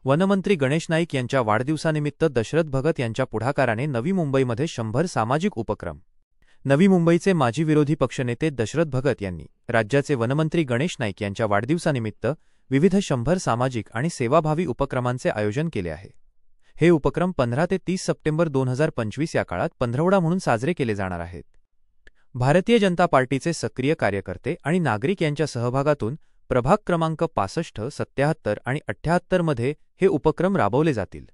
वनमंत्री गणेश नाईक यांच्या वाढदिवसानिमित्त दशरथ भगत यांच्या पुढाकाराने नवी मुंबईमध्ये 100 सामाजिक उपक्रम. नवी मुंबईचे माजी विरोधी पक्षनेते दशरथ भगत यांनी राज्याचे वनमंत्री गणेश नाईक यांच्या वाढदिवसानिमित्त विविध 100 सामाजिक आणि सेवाभावी उपक्रमांचे आयोजन केले आहे. हे उपक्रम 15 ते 30 सप्टेंबर 2025 या काळात पंधरवडा म्हणून साजरे केले जाणार आहेत. भारतीय जनता पार्टीचे सक्रिय कार्यकर्ते आणि नागरिक यांच्या सहभागातून प्रभाग क्रमांक 65, 77 आणि 78 मध्ये हे उपक्रम राबवले जातील.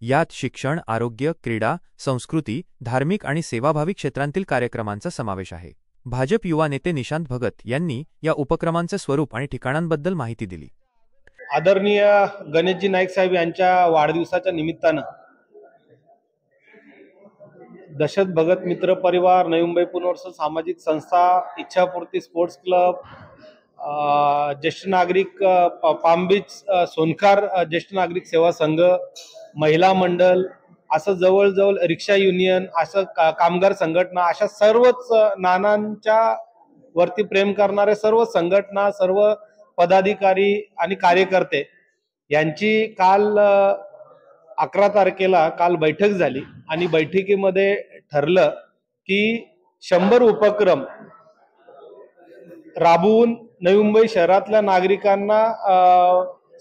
यात शिक्षण, आरोग्य, क्रीडा, संस्कृती, धार्मिक आणि सेवाभावी क्षेत्रांतील कार्यक्रमांचा समावेश आहे. भाजप युवा नेते निशांत भगत यांनी या उपक्रमांचे स्वरूप आणि ठिकाणांबद्दल माहिती दिली. आदरणीय गणेशजी नाईक साहेब यांच्या वाढदिवसाच्या निमित्तानं दशरथ भगत मित्र परिवार, नवी मुंबई पुनर्वसन सामाजिक संस्था, इच्छापूर्ती स्पोर्ट्स क्लब, ज्येष्ठ नागरिक पाम बीच सोनखार ज्येष्ठ नागरिक सेवा संघ, महिला मंडळ, असं जवळजवळ रिक्षा युनियन, असं कामगार संघटना, अशा सर्वच नानांच्या वरती प्रेम करणारे सर्व संघटना, सर्व पदाधिकारी आणि कार्यकर्ते यांची काल 11 तारखेला बैठक झाली आणि बैठकीमध्ये ठरलं की 100 उपक्रम राबवून नवी मुंबई शहरातल्या नागरिकांना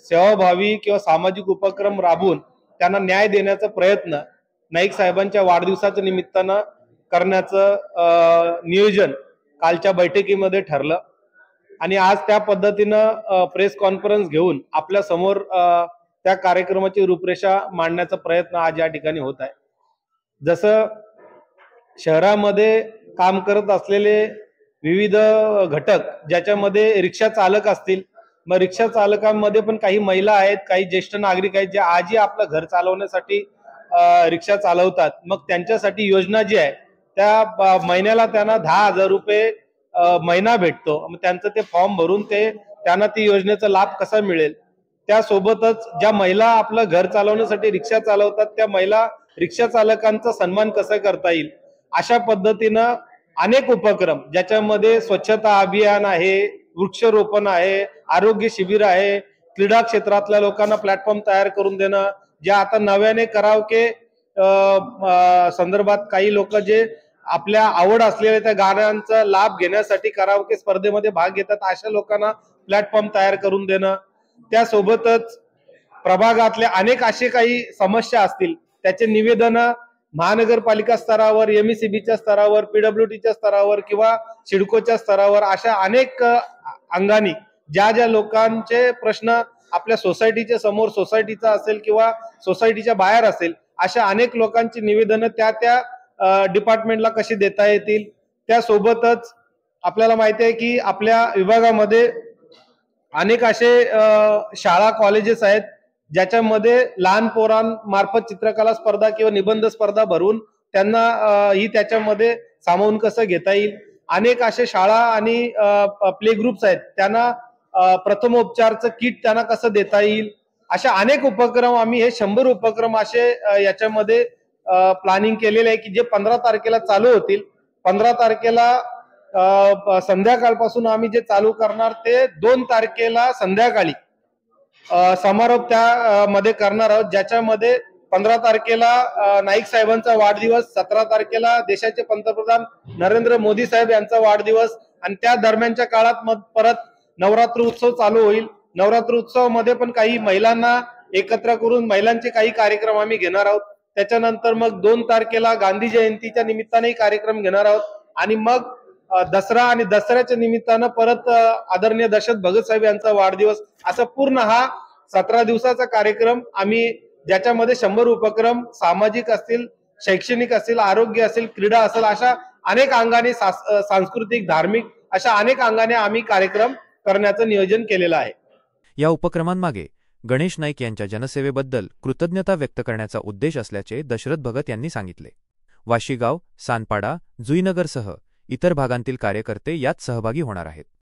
सेवाभावी किंवा सामाजिक उपक्रम राबवून त्यांना न्याय देण्याचा प्रयत्न नाईक साहेबांच्या वाढदिवसाच्या निमित्तानं करण्याचं नियोजन कालच्या बैठकीमध्ये ठरलं आणि आज त्या पद्धतीनं प्रेस कॉन्फरन्स घेऊन आपल्या समोर त्या कार्यक्रमाची रूपरेषा मांडण्याचा प्रयत्न आज या ठिकाणी होत आहे. जसं शहरामध्ये काम करत असलेले विविध घटक, ज्याच्यामध्ये रिक्षा चालक असतील, मग रिक्षा चालकांमध्ये पण काही महिला आहेत, काही ज्येष्ठ नागरिक आहेत जे आजही आपलं घर चालवण्यासाठी रिक्षा चालवतात. मग त्यांच्यासाठी योजना जी आहे त्या महिन्याला त्यांना 10,000 रुपये महिना भेटतो. मग त्यांचं ते फॉर्म भरून त्यांना ती योजनेचा लाभ कसा मिळेल, त्यासोबतच ज्या महिला आपलं घर चालवण्यासाठी रिक्षा चालवतात त्या महिला रिक्षा चालकांचा सन्मान कसा करता येईल, अशा पद्धतीनं अनेक उपक्रम, ज्याच्यामध्ये स्वच्छता अभियान आहे, वृक्षारोपण आहे, आरोग्य शिबिर आहे, क्रीडा क्षेत्रातल्या लोकांना प्लॅटफॉर्म तयार करून देणं, ज्या आता नव्याने करावके संदर्भात काही लोक जे आपल्या आवड असलेल्या त्या गाण्यांचा लाभ घेण्यासाठी करावके स्पर्धेमध्ये भाग घेतात, अशा लोकांना प्लॅटफॉर्म तयार करून देणं. त्यासोबतच प्रभागातल्या अनेक असे काही समस्या असतील त्याचे निवेदन महानगरपालिका स्तरावर, एमईसीबीच्या स्तरावर, पीडब्ल्यूडीच्या स्तरावर किंवा सिडकोच्या स्तरावर, अशा अनेक अंगानी ज्या ज्या लोकांचे प्रश्न आपल्या सोसायटीच्या समोर, सोसायटीचा असेल किंवा सोसायटीच्या बाहेर असेल, अशा अनेक लोकांची निवेदनं त्या डिपार्टमेंटला कशी देता येतील. त्यासोबतच आपल्याला माहिती आहे की आपल्या विभागामध्ये अनेक असे शाळा, कॉलेजेस आहेत ज्याच्यामध्ये लहान पोरांमार्फत चित्रकला स्पर्धा किंवा निबंध स्पर्धा भरून त्यांना ही त्याच्यामध्ये सामावून कसं घेता येईल. अनेक असे शाळा आणि प्ले ग्रुप्स आहेत, त्यांना प्रथमोपचारचं किट त्यांना कसं देता येईल. अशा अनेक उपक्रम आम्ही, हे 100 उपक्रम असे याच्यामध्ये प्लॅनिंग केलेले आहे की जे 15 तारखेला चालू होतील. 15 तारखेला संध्याकाळपासून आम्ही जे चालू करणार ते 2 तारखेला संध्याकाळी समारोप त्यामध्ये करणार आहोत, ज्याच्यामध्ये 15 तारखेला नाईक साहेबांचा वाढदिवस, 17 तारखेला देशाचे पंतप्रधान नरेंद्र मोदी साहेब यांचा वाढदिवस आणि त्या दरम्यानच्या काळात मग परत नवरात्र उत्सव चालू होईल. नवरात्र उत्सवामध्ये पण काही महिलांना एकत्र करून महिलांचे काही कार्यक्रम आम्ही घेणार आहोत. त्याच्यानंतर मग 2 तारखेला गांधी जयंतीच्या निमित्ताने कार्यक्रम घेणार आहोत आणि मग दसरा आणि दसऱ्याच्या निमित्तानं परत आदरणीय दशरथ भगत साहेब यांचा वाढदिवस, असं पूर्ण हा 17 दिवसाचा कार्यक्रम आम्ही, ज्याच्यामध्ये 100 उपक्रम सामाजिक असतील, शैक्षणिक असतील, आरोग्य असेल, क्रीडा असेल, अशा अनेक अंगाने, सांस्कृतिक, धार्मिक, अशा अनेक अंगाने आम्ही कार्यक्रम करण्याचं नियोजन केलेलं आहे. या उपक्रमांमागे गणेश नाईक यांच्या जनसेवेबद्दल कृतज्ञता व्यक्त करण्याचा उद्देश असल्याचे दशरथ भगत यांनी सांगितले. वाशीगाव, सानपाडा, जुईनगरसह इतर भागांतील कार्यकर्ते यात सहभागी होणार आहेत.